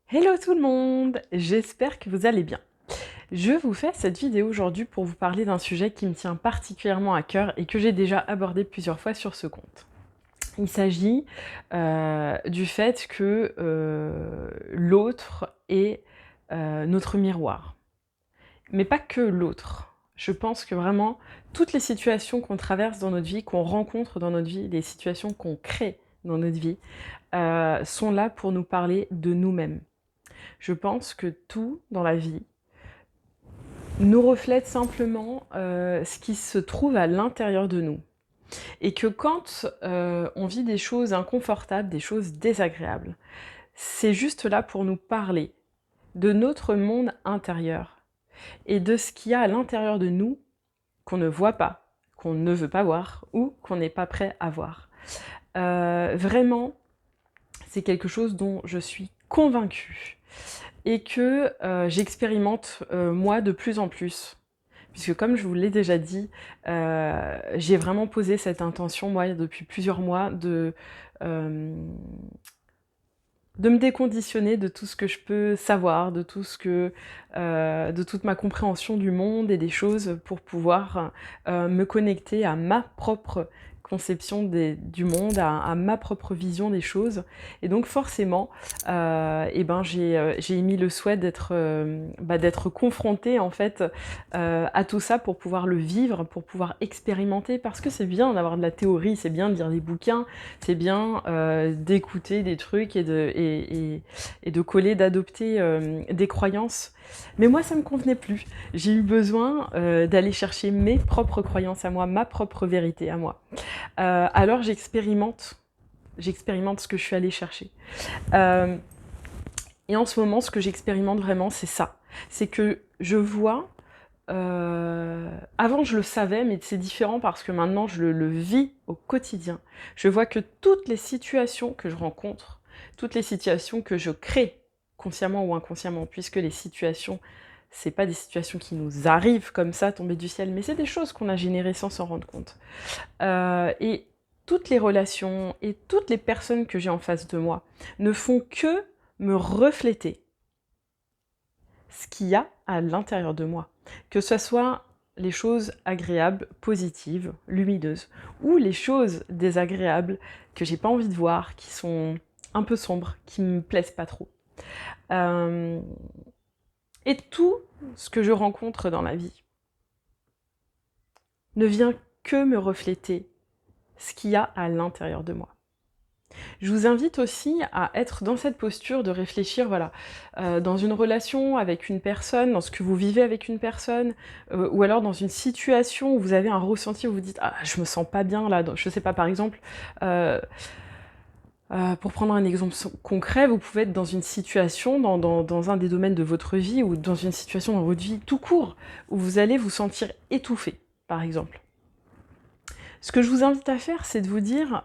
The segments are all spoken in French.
Hello tout le monde, j'espère que vous allez bien. Je vous fais cette vidéo aujourd'hui pour vous parler d'un sujet qui me tient particulièrement à cœur et que j'ai déjà abordé plusieurs fois sur ce compte. Il s'agit du fait que l'autre est notre miroir. Mais pas que l'autre. Je pense que vraiment, toutes les situations qu'on traverse dans notre vie, qu'on rencontre dans notre vie, les situations qu'on crée dans notre vie, sont là pour nous parler de nous-mêmes. Je pense que tout dans la vie nous reflète simplement ce qui se trouve à l'intérieur de nous. Et que quand on vit des choses inconfortables, des choses désagréables, c'est juste là pour nous parler de notre monde intérieur et de ce qu'il y a à l'intérieur de nous qu'on ne voit pas, qu'on ne veut pas voir ou qu'on n'est pas prêt à voir. Vraiment, c'est quelque chose dont je suis convaincue et que j'expérimente moi de plus en plus. Puisque comme je vous l'ai déjà dit, j'ai vraiment posé cette intention, moi, depuis plusieurs mois, de me déconditionner de tout ce que je peux savoir, de tout ce que, de toute ma compréhension du monde et des choses pour pouvoir me connecter à ma propre conception du monde, à ma propre vision des choses. Et donc forcément, j'ai émis le souhait d'être confrontée en fait à tout ça pour pouvoir le vivre, pour pouvoir expérimenter, parce que c'est bien d'avoir de la théorie, c'est bien de lire des bouquins, c'est bien d'écouter des trucs et de coller, d'adopter des croyances. Mais moi, ça me convenait plus. J'ai eu besoin d'aller chercher mes propres croyances à moi, ma propre vérité à moi. Alors j'expérimente ce que je suis allée chercher. Et en ce moment, ce que j'expérimente vraiment, c'est ça. C'est que je vois... avant, je le savais, mais c'est différent parce que maintenant, je le vis au quotidien. Je vois que toutes les situations que je rencontre, toutes les situations que je crée, consciemment ou inconsciemment, puisque les situations, c'est pas des situations qui nous arrivent comme ça, tombées du ciel, mais c'est des choses qu'on a générées sans s'en rendre compte. Et toutes les relations et toutes les personnes que j'ai en face de moi ne font que me refléter ce qu'il y a à l'intérieur de moi. Que ce soit les choses agréables, positives, lumineuses, ou les choses désagréables que j'ai pas envie de voir, qui sont un peu sombres, qui me plaisent pas trop. Et tout ce que je rencontre dans la vie ne vient que me refléter ce qu'il y a à l'intérieur de moi. Je vous invite aussi à être dans cette posture de réfléchir, voilà, dans une relation avec une personne, dans ce que vous vivez avec une personne, ou alors dans une situation où vous avez un ressenti où vous dites: «Ah, je me sens pas bien là», je sais pas, par exemple, pour prendre un exemple concret, vous pouvez être dans une situation, dans un des domaines de votre vie, ou dans une situation dans votre vie tout court, où vous allez vous sentir étouffé, par exemple. Ce que je vous invite à faire, c'est de vous dire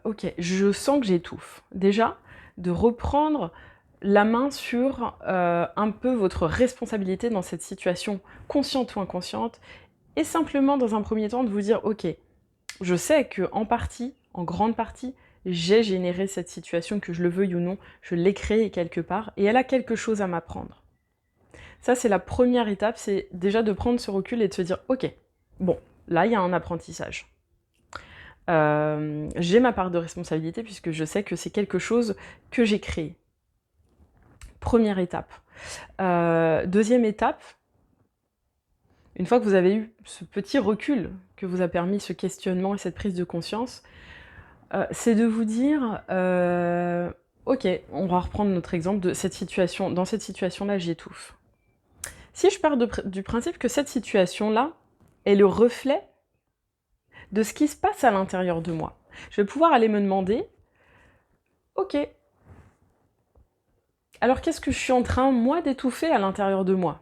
ok, je sens que j'étouffe. Déjà, de reprendre la main sur un peu votre responsabilité dans cette situation, consciente ou inconsciente, et simplement, dans un premier temps, de vous dire ok, je sais que en partie, en grande partie, j'ai généré cette situation, que je le veuille ou non, je l'ai créée quelque part, et elle a quelque chose à m'apprendre. Ça, c'est la première étape, c'est déjà de prendre ce recul et de se dire ok, bon, là, il y a un apprentissage. J'ai ma part de responsabilité puisque je sais que c'est quelque chose que j'ai créé. Première étape. Deuxième étape, une fois que vous avez eu ce petit recul que vous a permis ce questionnement et cette prise de conscience, c'est de vous dire ok, on va reprendre notre exemple de cette situation. Dans cette situation-là, j'étouffe. Si je pars du principe que cette situation-là est le reflet de ce qui se passe à l'intérieur de moi, je vais pouvoir aller me demander ok, alors qu'est-ce que je suis en train, moi, d'étouffer à l'intérieur de moi?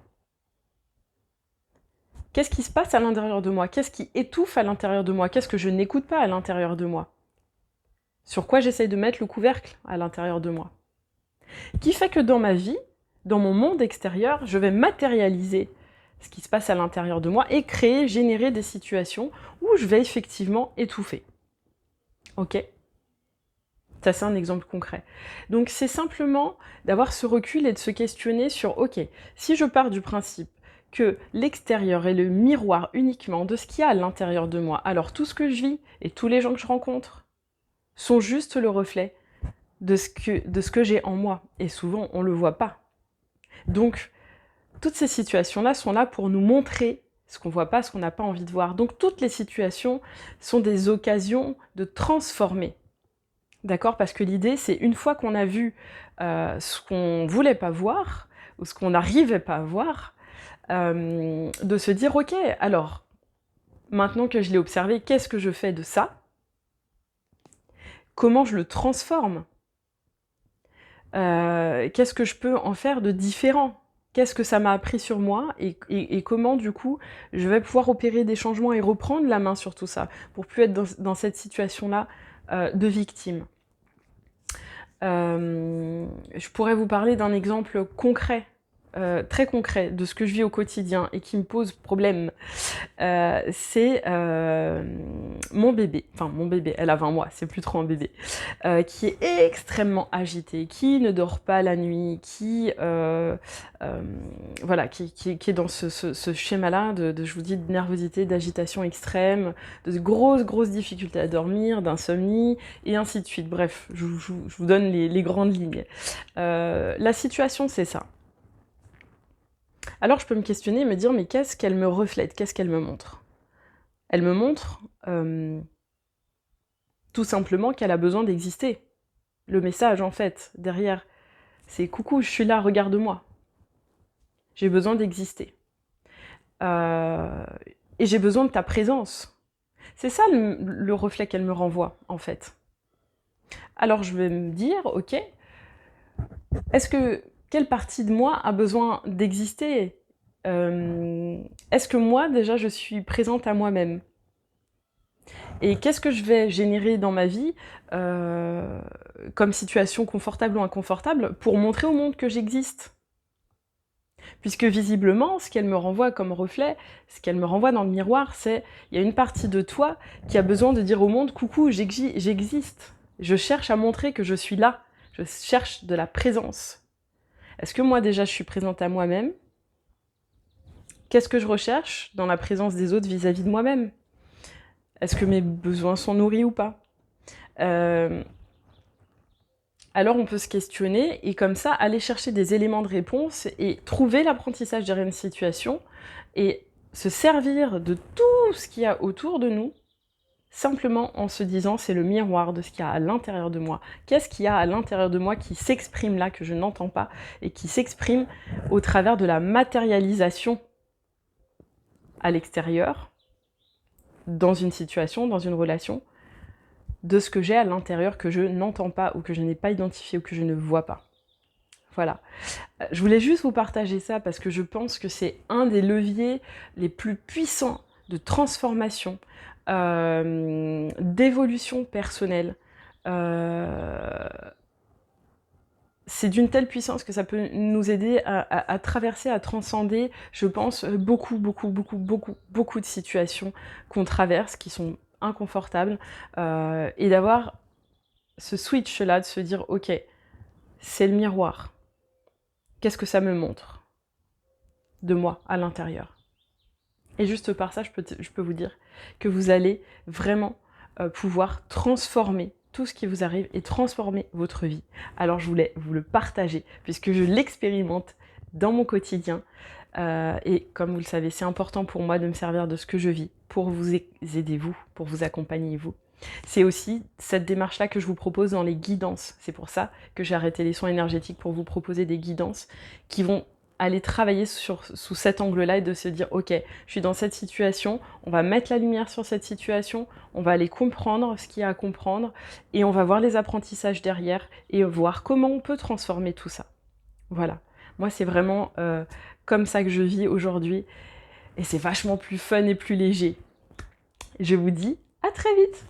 Qu'est-ce qui se passe à l'intérieur de moi? Qu'est-ce qui étouffe à l'intérieur de moi? Qu'est-ce que je n'écoute pas à l'intérieur de moi? Sur quoi j'essaye de mettre le couvercle à l'intérieur de moi? Qui fait que dans ma vie, dans mon monde extérieur, je vais matérialiser ce qui se passe à l'intérieur de moi et créer, générer des situations où je vais effectivement étouffer. Ok? Ça, c'est un exemple concret. Donc, c'est simplement d'avoir ce recul et de se questionner sur, ok, si je pars du principe que l'extérieur est le miroir uniquement de ce qu'il y a à l'intérieur de moi, alors tout ce que je vis et tous les gens que je rencontre sont juste le reflet de ce que j'ai en moi. Et souvent, on ne le voit pas. Donc, toutes ces situations-là sont là pour nous montrer ce qu'on ne voit pas, ce qu'on n'a pas envie de voir. Donc, toutes les situations sont des occasions de transformer. D'accord? Parce que l'idée, c'est une fois qu'on a vu ce qu'on ne voulait pas voir, ou ce qu'on n'arrivait pas à voir, de se dire, ok, alors, maintenant que je l'ai observé, qu'est-ce que je fais de ça? Comment je le transforme? Qu'est-ce que je peux en faire de différent? Qu'est-ce que ça m'a appris sur moi et comment, du coup, je vais pouvoir opérer des changements et reprendre la main sur tout ça, pour plus être dans cette situation-là de victime. Je pourrais vous parler d'un exemple concret, très concret, de ce que je vis au quotidien et qui me pose problème. C'est mon bébé, elle a 20 mois, c'est plus trop un bébé, qui est extrêmement agité, qui ne dort pas la nuit, qui est dans ce schéma-là je vous dis, de nervosité, d'agitation extrême, de grosses difficultés à dormir, d'insomnie, et ainsi de suite. Bref, je vous donne les grandes lignes. La situation, c'est ça. Alors je peux me questionner et me dire, mais qu'est-ce qu'elle me reflète? Qu'est-ce qu'elle me montre? Elle me montre tout simplement qu'elle a besoin d'exister. Le message, en fait, derrière, c'est « Coucou, je suis là, regarde-moi. J'ai besoin d'exister. Et j'ai besoin de ta présence. » C'est ça le reflet qu'elle me renvoie, en fait. Alors je vais me dire, ok, quelle partie de moi a besoin d'exister? Est-ce que moi, déjà, je suis présente à moi-même? Et qu'est-ce que je vais générer dans ma vie comme situation confortable ou inconfortable pour montrer au monde que j'existe? Puisque visiblement, ce qu'elle me renvoie comme reflet, ce qu'elle me renvoie dans le miroir, c'est il y a une partie de toi qui a besoin de dire au monde « Coucou, j'existe. Je cherche à montrer que je suis là. Je cherche de la présence. » Est-ce que moi, déjà, je suis présente à moi-même? Qu'est-ce que je recherche dans la présence des autres vis-à-vis de moi-même? Est-ce que mes besoins sont nourris ou pas? Alors on peut se questionner et comme ça aller chercher des éléments de réponse et trouver l'apprentissage derrière une situation et se servir de tout ce qu'il y a autour de nous, simplement en se disant c'est le miroir de ce qu'il y a à l'intérieur de moi. Qu'est-ce qu'il y a à l'intérieur de moi qui s'exprime là, que je n'entends pas, et qui s'exprime au travers de la matérialisation à l'extérieur, dans une situation, dans une relation, de ce que j'ai à l'intérieur que je n'entends pas, ou que je n'ai pas identifié, ou que je ne vois pas. Voilà. Je voulais juste vous partager ça parce que je pense que c'est un des leviers les plus puissants de transformation, d'évolution personnelle. C'est d'une telle puissance que ça peut nous aider à traverser, à transcender, je pense, beaucoup de situations qu'on traverse, qui sont inconfortables, et d'avoir ce switch-là, de se dire, ok, c'est le miroir. Qu'est-ce que ça me montre de moi, à l'intérieur? Et juste par ça, je peux vous dire que vous allez vraiment pouvoir transformer tout ce qui vous arrive et transformer votre vie. Alors je voulais vous le partager, puisque je l'expérimente dans mon quotidien. Et comme vous le savez, c'est important pour moi de me servir de ce que je vis pour vous aider vous, pour vous accompagner vous. C'est aussi cette démarche-là que je vous propose dans les guidances. C'est pour ça que j'ai arrêté les soins énergétiques, pour vous proposer des guidances qui vont aller travailler sous cet angle-là et de se dire, ok, je suis dans cette situation, on va mettre la lumière sur cette situation, on va aller comprendre ce qu'il y a à comprendre et on va voir les apprentissages derrière et voir comment on peut transformer tout ça. Voilà. Moi, c'est vraiment comme ça que je vis aujourd'hui et c'est vachement plus fun et plus léger. Je vous dis à très vite!